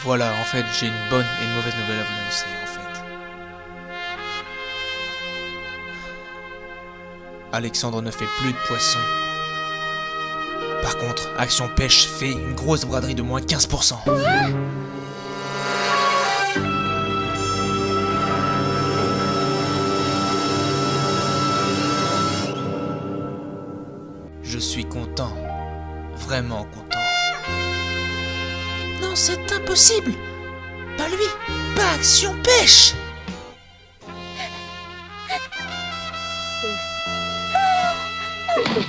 Voilà, en fait, j'ai une bonne et une mauvaise nouvelle à vous annoncer, en fait. Alexandre ne fait plus de poissons. Par contre, Action Pêche fait une grosse braderie de moins 15%. Je suis content. Vraiment content. Non, c'est impossible. Pas lui, pas Action Pêche.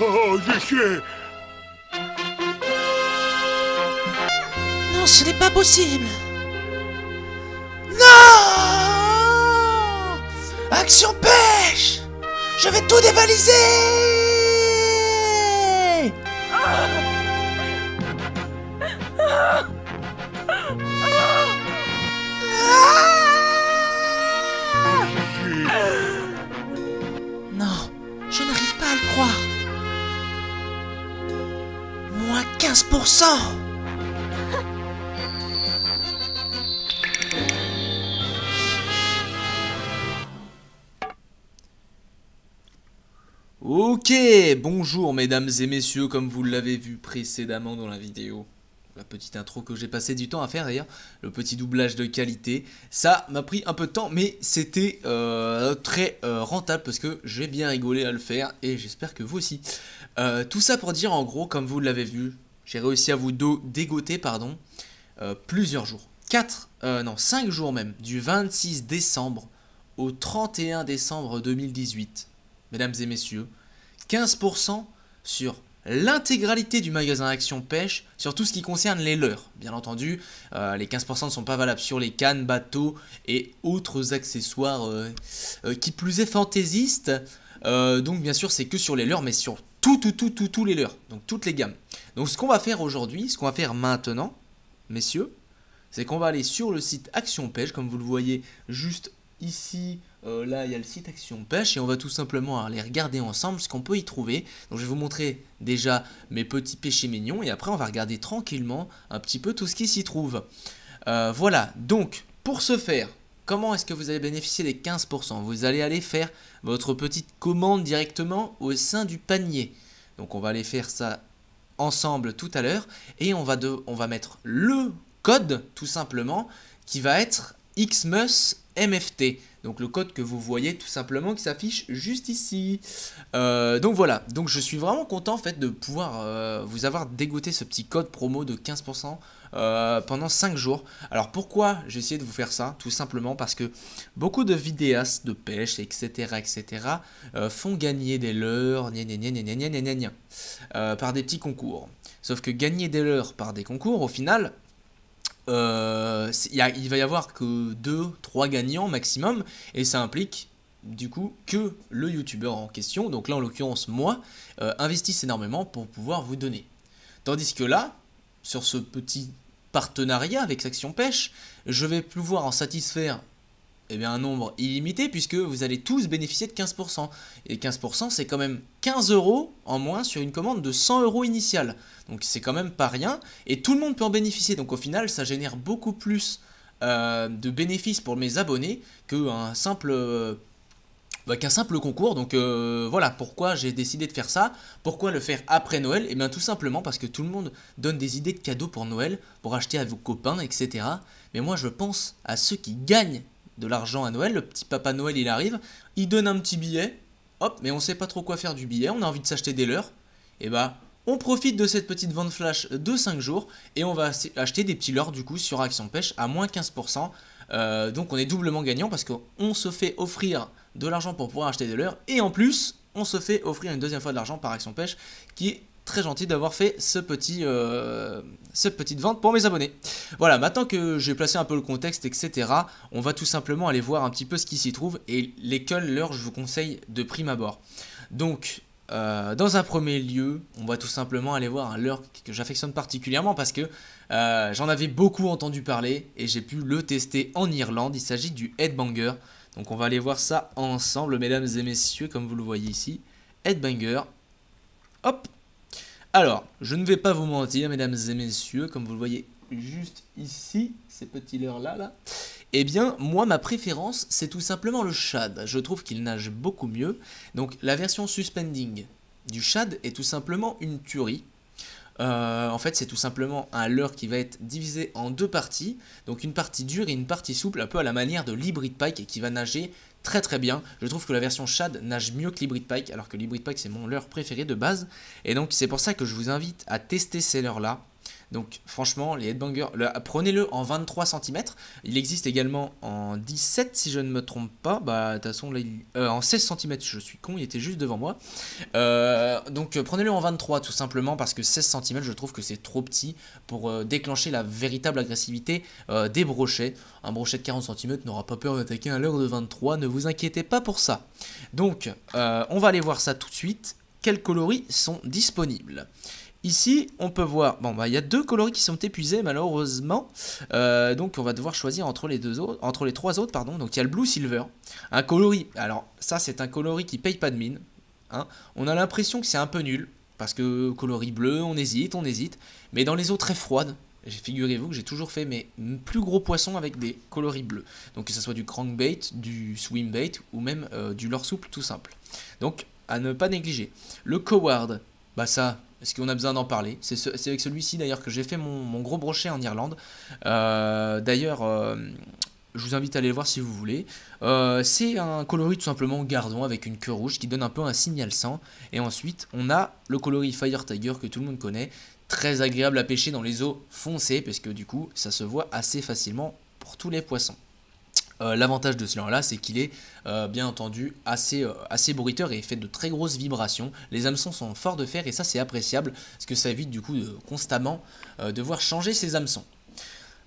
Oh, j'ai chié. Non, ce n'est pas possible. Non, Action Pêche. Je vais tout dévaliser. Non, je n'arrive pas à le croire. Moins 15%. Ok, bonjour mesdames et messieurs, comme vous l'avez vu précédemment dans la vidéo. La petite intro que j'ai passé du temps à faire d'ailleurs, le petit doublage de qualité. Ça m'a pris un peu de temps, mais c'était très rentable parce que j'ai bien rigolé à le faire et j'espère que vous aussi. Tout ça pour dire en gros, comme vous l'avez vu, j'ai réussi à vous dégoter plusieurs jours. 5 jours même, du 26 décembre au 31 décembre 2018. Mesdames et messieurs, 15% sur l'intégralité du magasin Action Pêche, sur tout ce qui concerne les leurres. Bien entendu, les 15% ne sont pas valables sur les cannes, bateaux et autres accessoires qui plus est fantaisistes. Donc bien sûr, c'est que sur les leurres, mais sur tous les leurres, donc toutes les gammes. Donc ce qu'on va faire aujourd'hui, ce qu'on va faire maintenant, messieurs, c'est qu'on va aller sur le site Action Pêche, comme vous le voyez juste ici. Là il y a le site Action Pêche et on va tout simplement aller regarder ensemble ce qu'on peut y trouver. Donc je vais vous montrer déjà mes petits péchés mignons et après on va regarder tranquillement un petit peu tout ce qui s'y trouve. Voilà, donc pour ce faire, comment est-ce que vous allez bénéficier des 15%? Vous allez aller faire votre petite commande directement au sein du panier. Donc on va aller faire ça ensemble tout à l'heure et on va mettre le code tout simplement qui va être XMUSMFT. Donc le code que vous voyez tout simplement qui s'affiche juste ici. Donc voilà, donc je suis vraiment content en fait de pouvoir vous avoir dégoté ce petit code promo de 15% pendant 5 jours. Alors pourquoi j'ai essayé de vous faire ça? Tout simplement parce que beaucoup de vidéastes de pêche, etc. font gagner des leurres par des petits concours. Sauf que gagner des leurres par des concours, au final, il va y avoir que 2-3 gagnants maximum et ça implique du coup que le youtubeur en question, donc là en l'occurrence moi, investisse énormément pour pouvoir vous donner. Tandis que là, sur ce petit partenariat avec Action Pêche, je vais pouvoir en satisfaire un nombre illimité puisque vous allez tous bénéficier de 15%. Et 15% c'est quand même 15 € en moins sur une commande de 100 € initiale. Donc c'est quand même pas rien et tout le monde peut en bénéficier. Donc au final ça génère beaucoup plus de bénéfices pour mes abonnés qu'un simple concours. Donc voilà pourquoi j'ai décidé de faire ça. Pourquoi le faire après Noël? Et bien tout simplement parce que tout le monde donne des idées de cadeaux pour Noël, pour acheter à vos copains, etc. Mais moi je pense à ceux qui gagnent de l'argent à Noël. Le petit papa Noël il arrive, il donne un petit billet, hop, mais on sait pas trop quoi faire du billet, on a envie de s'acheter des leurres, et bah on profite de cette petite vente flash de 5 jours et on va acheter des petits leurres du coup sur Action Pêche à moins 15%. Donc on est doublement gagnant parce qu'on se fait offrir de l'argent pour pouvoir acheter des leurres et en plus on se fait offrir une deuxième fois de l'argent par Action Pêche qui est très gentil d'avoir fait cette petite vente pour mes abonnés. Voilà, maintenant que j'ai placé un peu le contexte, etc., on va tout simplement aller voir un petit peu ce qui s'y trouve et lesquels leurres je vous conseille de prime abord. Donc, dans un premier lieu, on va tout simplement aller voir un leurre que j'affectionne particulièrement parce que j'en avais beaucoup entendu parler et j'ai pu le tester en Irlande. Il s'agit du Headbanger. Donc on va aller voir ça ensemble, mesdames et messieurs, comme vous le voyez ici. Headbanger. Hop. Alors, je ne vais pas vous mentir, mesdames et messieurs, comme vous le voyez juste ici, ces petits leurres-là, là. Eh bien, moi, ma préférence, c'est tout simplement le shad. Je trouve qu'il nage beaucoup mieux. Donc, la version suspending du shad est tout simplement une tuerie. En fait, c'est tout simplement un leurre qui va être divisé en deux parties. Donc, une partie dure et une partie souple, un peu à la manière de l'hybrid pike et qui va nager très très bien. Je trouve que la version shad nage mieux que l'hybrid pike, alors que l'hybrid pike, c'est mon leurre préféré de base. Et donc, c'est pour ça que je vous invite à tester ces leurres-là. Donc franchement, les headbangers, prenez-le en 23 cm. Il existe également en 17 si je ne me trompe pas. Bah de toute façon, là, en 16 cm, je suis con, il était juste devant moi. Donc prenez-le en 23 tout simplement parce que 16 cm, je trouve que c'est trop petit pour déclencher la véritable agressivité des brochets. Un brochet de 40 cm n'aura pas peur d'attaquer un leurre de 23, ne vous inquiétez pas pour ça. Donc on va aller voir ça tout de suite. Quels coloris sont disponibles ? Ici, on peut voir, bon bah il y a deux coloris qui sont épuisés malheureusement, donc on va devoir choisir entre les trois autres, pardon. Donc il y a le Blue Silver, un coloris. Alors ça c'est un coloris qui paye pas de mine, hein. On a l'impression que c'est un peu nul parce que coloris bleu, on hésite, mais dans les eaux très froides, figurez-vous que j'ai toujours fait mes plus gros poissons avec des coloris bleus. Donc que ce soit du crankbait, du swimbait ou même du leurre souple tout simple. Donc à ne pas négliger. Le Coward, bah ça. Est-ce qu'on a besoin d'en parler? C'est avec celui-ci d'ailleurs que j'ai fait mon gros brochet en Irlande. D'ailleurs, je vous invite à aller le voir si vous voulez. C'est un coloris tout simplement gardon avec une queue rouge qui donne un peu un signal sang. Et ensuite, on a le coloris Fire Tiger que tout le monde connaît. Très agréable à pêcher dans les eaux foncées parce que du coup, ça se voit assez facilement pour tous les poissons. L'avantage de ce leurre-là, c'est qu'il est bien entendu assez bruiteur et fait de très grosses vibrations. Les hameçons sont forts de fer et ça c'est appréciable parce que ça évite du coup de constamment devoir changer ses hameçons.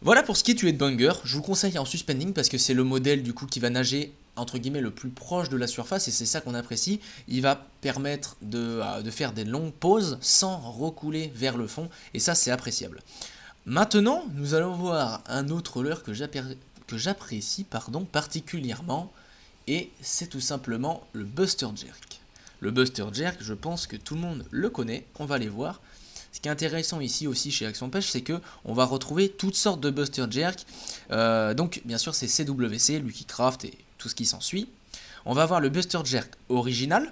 Voilà pour ce qui est du headbanger. Je vous conseille en suspending parce que c'est le modèle du coup qui va nager entre guillemets le plus proche de la surface et c'est ça qu'on apprécie. Il va permettre de faire des longues pauses sans recouler vers le fond et ça c'est appréciable. Maintenant, nous allons voir un autre leurre que j'apprécie particulièrement et c'est tout simplement le Buster Jerk. Le Buster Jerk, je pense que tout le monde le connaît, on va aller voir. Ce qui est intéressant ici aussi chez Action Pêche, c'est que on va retrouver toutes sortes de Buster Jerk. Donc bien sûr c'est CWC, Lucky Craft et tout ce qui s'ensuit. On va avoir le Buster Jerk original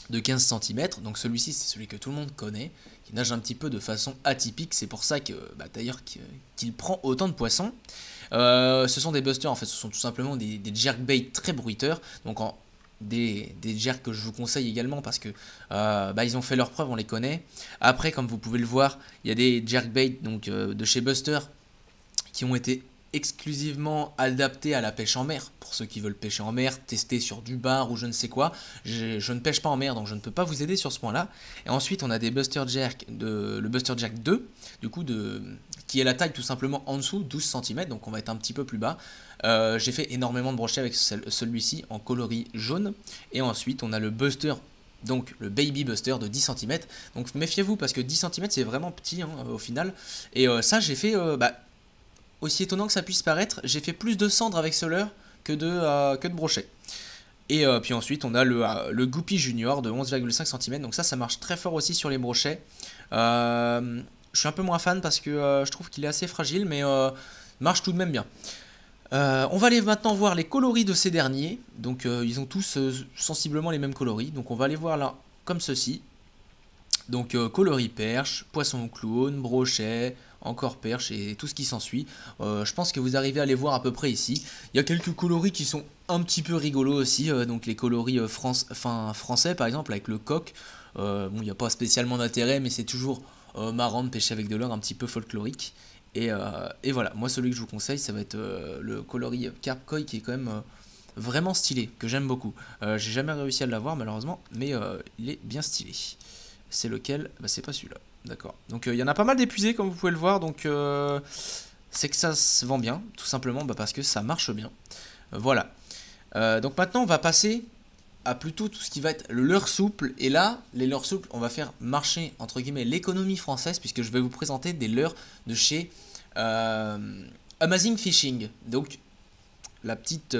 de 15 cm, donc celui-ci c'est celui que tout le monde connaît, qui nage un petit peu de façon atypique, c'est pour ça que d'ailleurs qu'il prend autant de poissons. Ce sont des busters, en fait ce sont tout simplement des jerkbaits très bruiteurs, donc des jerks que je vous conseille également parce que ils ont fait leurs preuves, on les connaît. Après comme vous pouvez le voir, il y a des jerkbaits donc, de chez Buster qui ont été exclusivement adapté à la pêche en mer, pour ceux qui veulent pêcher en mer, tester sur du bar ou je ne sais quoi. Je ne pêche pas en mer donc je ne peux pas vous aider sur ce point là. Et ensuite on a des Buster Jerk, le Buster Jerk 2 du coup qui est la taille tout simplement en dessous, 12 cm, donc on va être un petit peu plus bas. J'ai fait énormément de brochets avec celui-ci en coloris jaune. Et ensuite on a le Buster, donc le Baby Buster de 10 cm, donc méfiez-vous parce que 10 cm c'est vraiment petit hein, au final. Et ça j'ai fait aussi étonnant que ça puisse paraître, j'ai fait plus de cendres avec ce leurre que de brochet. Et puis ensuite on a le Goopy Junior de 11,5 cm, donc ça marche très fort aussi sur les brochets. Je suis un peu moins fan parce que je trouve qu'il est assez fragile, mais marche tout de même bien. On va aller maintenant voir les coloris de ces derniers, donc ils ont tous sensiblement les mêmes coloris, donc on va aller voir là comme ceci. Donc coloris perche, poisson clown, brochet, encore perche et tout ce qui s'ensuit. Je pense que vous arrivez à les voir à peu près ici. Il y a quelques coloris qui sont un petit peu rigolos aussi, donc les coloris français par exemple avec le coq. Bon, il n'y a pas spécialement d'intérêt mais c'est toujours marrant de pêcher avec de l'or un petit peu folklorique. Et voilà, moi celui que je vous conseille ça va être le coloris Carp Koi qui est quand même vraiment stylé, que j'aime beaucoup. J'ai jamais réussi à l'avoir malheureusement, mais il est bien stylé. C'est lequel? C'est pas celui-là. D'accord. Donc il y en a pas mal d'épuisés comme vous pouvez le voir. Donc c'est que ça se vend bien. Tout simplement parce que ça marche bien. Voilà. Donc maintenant on va passer à plutôt tout ce qui va être le leurre souple. Et là, les leurres souples, on va faire marcher entre guillemets l'économie française. Puisque je vais vous présenter des leurres de chez Amazing Fishing. Donc la petite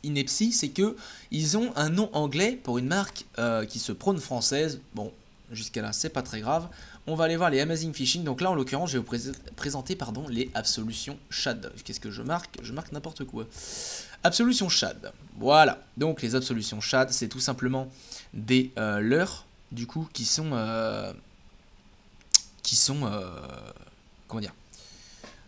ineptie, c'est que ils ont un nom anglais pour une marque qui se prône française. Bon. jusqu'à là, c'est pas très grave. On va aller voir les Amazing Fishing. Donc là, en l'occurrence, je vais vous présenter pardon, les Absolution Shad. Qu'est-ce que je marque? Je marque n'importe quoi. Absolution Shad. Voilà. Donc les Absolution Shad, c'est tout simplement des leurres, du coup, qui sont comment dire?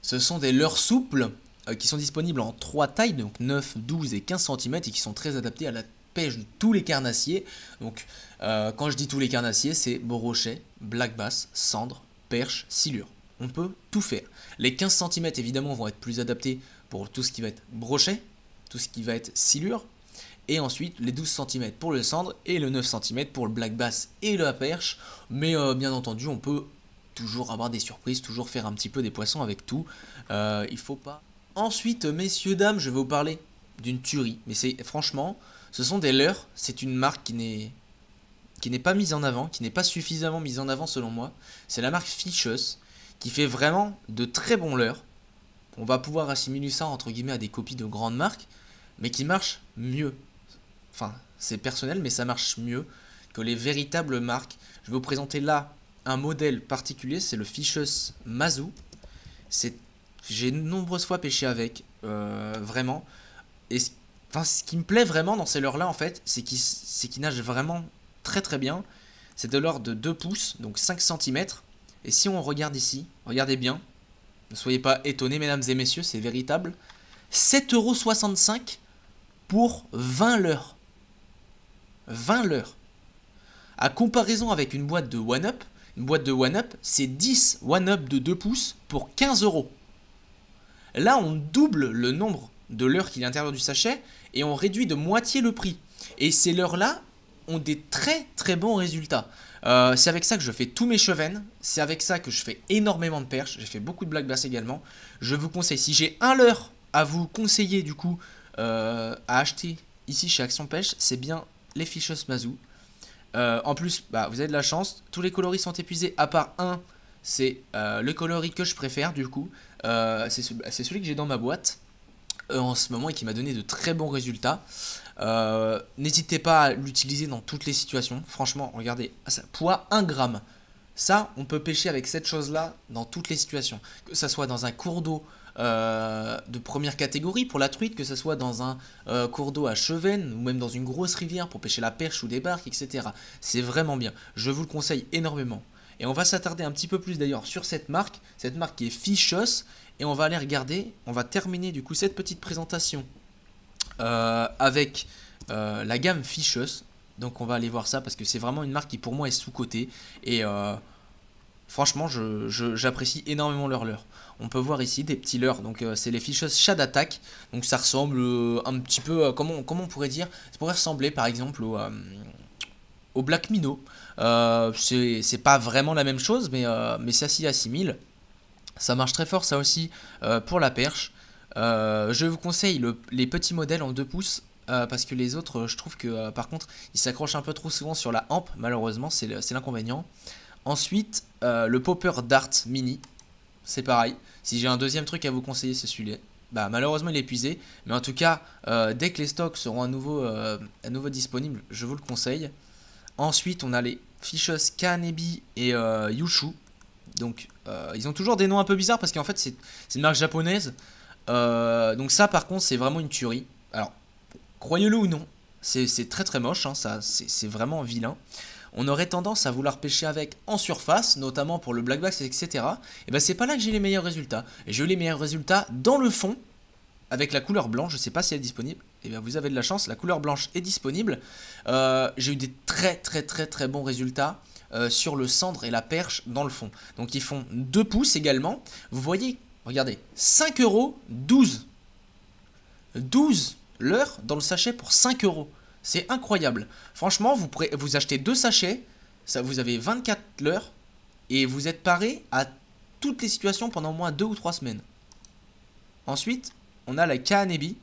Ce sont des leurres souples qui sont disponibles en 3 tailles, donc 9, 12 et 15 cm, et qui sont très adaptés à la pêche de tous les carnassiers. Donc quand je dis tous les carnassiers, c'est brochet, black bass, cendre, perche, silure. On peut tout faire. Les 15 cm évidemment vont être plus adaptés pour tout ce qui va être brochet, tout ce qui va être silure. Et ensuite les 12 cm pour le cendre et le 9 cm pour le black bass et la perche. Mais bien entendu on peut toujours avoir des surprises, toujours faire un petit peu des poissons avec tout. Il faut pas... Ensuite, messieurs, dames, je vais vous parler d'une tuerie. Mais c'est franchement, ce sont des leurres. C'est une marque qui n'est pas mise en avant, qui n'est pas suffisamment mise en avant selon moi. C'est la marque Fishes, qui fait vraiment de très bons leurres. On va pouvoir assimiler ça entre guillemets à des copies de grandes marques, mais qui marchent mieux. Enfin, c'est personnel, mais ça marche mieux que les véritables marques. Je vais vous présenter là un modèle particulier, c'est le Fishes Mazou. J'ai de nombreuses fois pêché avec, vraiment. Et ce qui me plaît vraiment dans ces leurres-là, en fait, c'est qu'ils nagent vraiment très très bien. C'est de l'ordre de 2 pouces, donc 5 cm. Et si on regarde ici, regardez bien, ne soyez pas étonnés, mesdames et messieurs, c'est véritable. 7,65 € pour 20 leurres. 20 leurres. À comparaison avec une boîte de One-Up, c'est 10 One-Up de 2 pouces pour 15 €. Là, on double le nombre de leurres qu'il y a à l'intérieur du sachet et on réduit de moitié le prix. Et ces leurres-là ont des très très bons résultats. C'est avec ça que je fais tous mes chevennes. C'est avec ça que je fais énormément de perches. J'ai fait beaucoup de black bass également. Je vous conseille, si j'ai un leurre à vous conseiller du coup à acheter ici chez Action Pêche, c'est bien les Fishes Mazou. En plus, vous avez de la chance. Tous les coloris sont épuisés à part un. C'est le coloris que je préfère du coup. C'est celui que j'ai dans ma boîte en ce moment et qui m'a donné de très bons résultats. N'hésitez pas à l'utiliser dans toutes les situations. Franchement, regardez, poids 1 gramme. Ça, on peut pêcher avec cette chose-là dans toutes les situations. Que ça soit dans un cours d'eau de première catégorie pour la truite, que ce soit dans un cours d'eau à Chevennes ou même dans une grosse rivière pour pêcher la perche ou des barques, etc. C'est vraiment bien. Je vous le conseille énormément. Et on va s'attarder un petit peu plus d'ailleurs sur cette marque qui est Fishes. Et on va aller regarder, on va terminer du coup cette petite présentation avec la gamme Fishes. Donc on va aller voir ça parce que c'est vraiment une marque qui pour moi est sous-cotée. Et franchement, j'apprécie énormément leurs leurres. On peut voir ici des petits leurres, donc c'est les Fishes Shad Attack. Donc ça ressemble un petit peu, comment on pourrait dire? Ça pourrait ressembler par exemple au Black Minnow. C'est pas vraiment la même chose, mais ça s'y assimile. Ça marche très fort ça aussi pour la perche. Je vous conseille les petits modèles en 2 pouces. Parce que les autres, je trouve que par contre, ils s'accrochent un peu trop souvent sur la hampe. Malheureusement, c'est l'inconvénient. Ensuite, le Popper Dart Mini. C'est pareil. Si j'ai un deuxième truc à vous conseiller, c'est celui-là. Malheureusement, il est épuisé. Mais en tout cas, dès que les stocks seront à nouveau disponibles, je vous le conseille. Ensuite, on a les Fishes Kanebi et Yushu. Donc, ils ont toujours des noms un peu bizarres parce qu'en fait, c'est une marque japonaise. Donc ça, par contre, c'est vraiment une tuerie. Alors, croyez-le ou non, c'est très très moche, hein, c'est vraiment vilain. On aurait tendance à vouloir pêcher avec en surface, notamment pour le black bass, etc. Et c'est pas là que j'ai les meilleurs résultats. Et j'ai eu les meilleurs résultats dans le fond, avec la couleur blanche, je sais pas si elle est disponible. Et bien vous avez de la chance, la couleur blanche est disponible. J'ai eu des très bons résultats sur le cendre et la perche dans le fond. Donc ils font 2 pouces également. Vous voyez, regardez, 5 €, 12. 12 l'heure dans le sachet pour 5 €. C'est incroyable. Franchement, vous achetez 2 sachets, ça vous avez 24 l'heure et vous êtes paré à toutes les situations pendant au moins 2 ou 3 semaines. Ensuite, on a la Kanebi.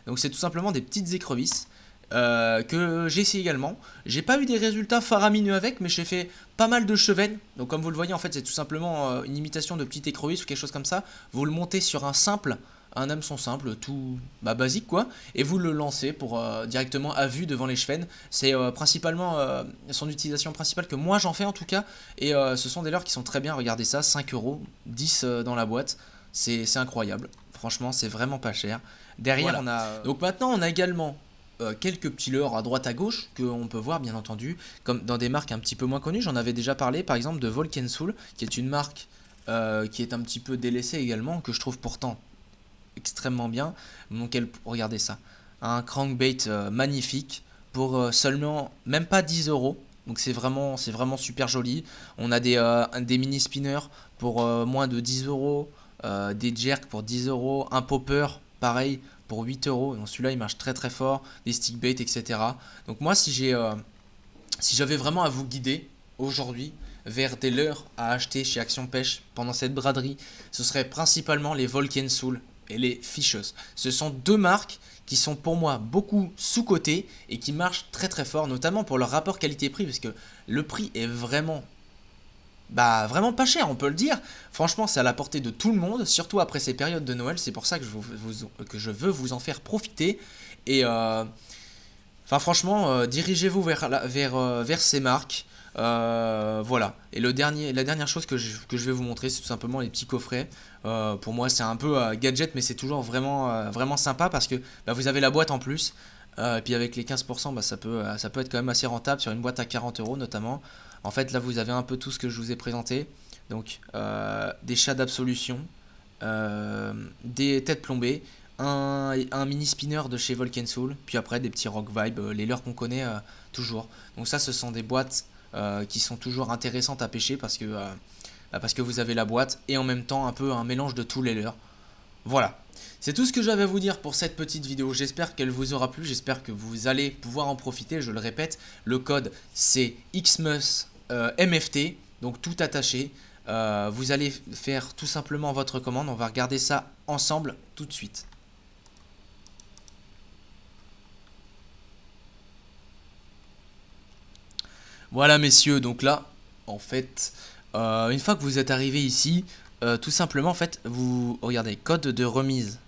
Donc c'est tout simplement des petites écrevisses que j'ai essayé également. J'ai pas eu des résultats faramineux avec, mais j'ai fait pas mal de chevennes. Donc comme vous le voyez, en fait, c'est tout simplement une imitation de petites écrevisses ou quelque chose comme ça. Vous le montez sur un simple un hameçon simple, tout basique quoi, et vous le lancez pour directement à vue devant les chevens. C'est principalement son utilisation principale que moi j'en fais en tout cas, et ce sont des leurres qui sont très bien, regardez ça, 5 €, 10 dans la boîte, c'est incroyable, franchement c'est vraiment pas cher. Derrière on a... Donc maintenant on a également quelques petits leurres à droite à gauche qu'on peut voir bien entendu, comme dans des marques un petit peu moins connues, j'en avais déjà parlé par exemple de Volken Soul, qui est une marque qui est un petit peu délaissée également, que je trouve pourtant extrêmement bien. Donc regardez ça, un crankbait magnifique pour seulement même pas 10 €. Donc c'est vraiment super joli. On a des mini spinners pour moins de 10 €, des jerks pour 10 €, un popper pareil pour 8 €. Donc celui-là il marche très très fort, des stickbaits etc. Donc moi si j'avais vraiment à vous guider aujourd'hui vers des leurres à acheter chez Action Pêche pendant cette braderie, ce serait principalement les Volken Soul et les Fishers. Ce sont deux marques qui sont pour moi beaucoup sous-cotées et qui marchent très très fort, notamment pour leur rapport qualité-prix, parce que le prix est vraiment pas cher, on peut le dire. Franchement, c'est à la portée de tout le monde, surtout après ces périodes de Noël. C'est pour ça que je veux vous en faire profiter. Et franchement, dirigez-vous vers ces marques. Voilà. Et la dernière chose que je vais vous montrer, c'est tout simplement les petits coffrets. Pour moi c'est un peu gadget, mais c'est toujours vraiment sympa parce que vous avez la boîte en plus, et puis avec les 15% ça peut être quand même assez rentable sur une boîte à 40 € notamment. En fait là vous avez un peu tout ce que je vous ai présenté, donc des chats d'absolution, des têtes plombées, un mini spinner de chez Volken Soul, puis après des petits rock vibe, les leurres qu'on connaît toujours. Donc ça ce sont des boîtes qui sont toujours intéressantes à pêcher parce que vous avez la boîte et en même temps un peu un mélange de tous les leurres. Voilà, c'est tout ce que j'avais à vous dire pour cette petite vidéo. J'espère qu'elle vous aura plu, j'espère que vous allez pouvoir en profiter. Je le répète, le code c'est XMUSMFT, donc tout attaché. Vous allez faire tout simplement votre commande, on va regarder ça ensemble tout de suite. Voilà messieurs, donc là en fait une fois que vous êtes arrivé ici, tout simplement en fait vous regardez code de remise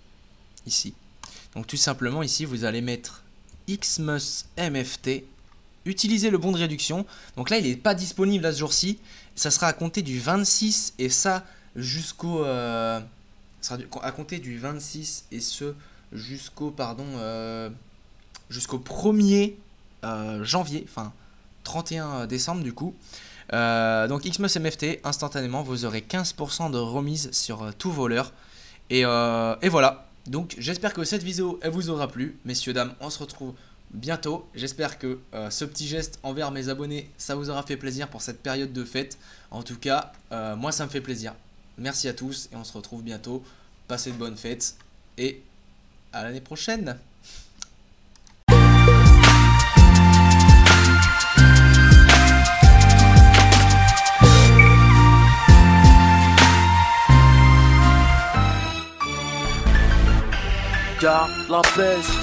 ici. Donc tout simplement ici vous allez mettre XMUSMFT, utilisez le bon de réduction. Donc là il n'est pas disponible à ce jour-ci, ça sera à compter du 26 et ça jusqu'au à compter du 26 et ce jusqu'au jusqu'au 1er janvier, enfin 31 décembre du coup. Donc XMUSMFT, instantanément vous aurez 15% de remise sur tous vos leurres. Et voilà, donc j'espère que cette vidéo elle vous aura plu. Messieurs, dames, on se retrouve bientôt. J'espère que ce petit geste envers mes abonnés ça vous aura fait plaisir pour cette période de fête. En tout cas moi ça me fait plaisir. Merci à tous et on se retrouve bientôt. Passez de bonnes fêtes et à l'année prochaine. Car la pêche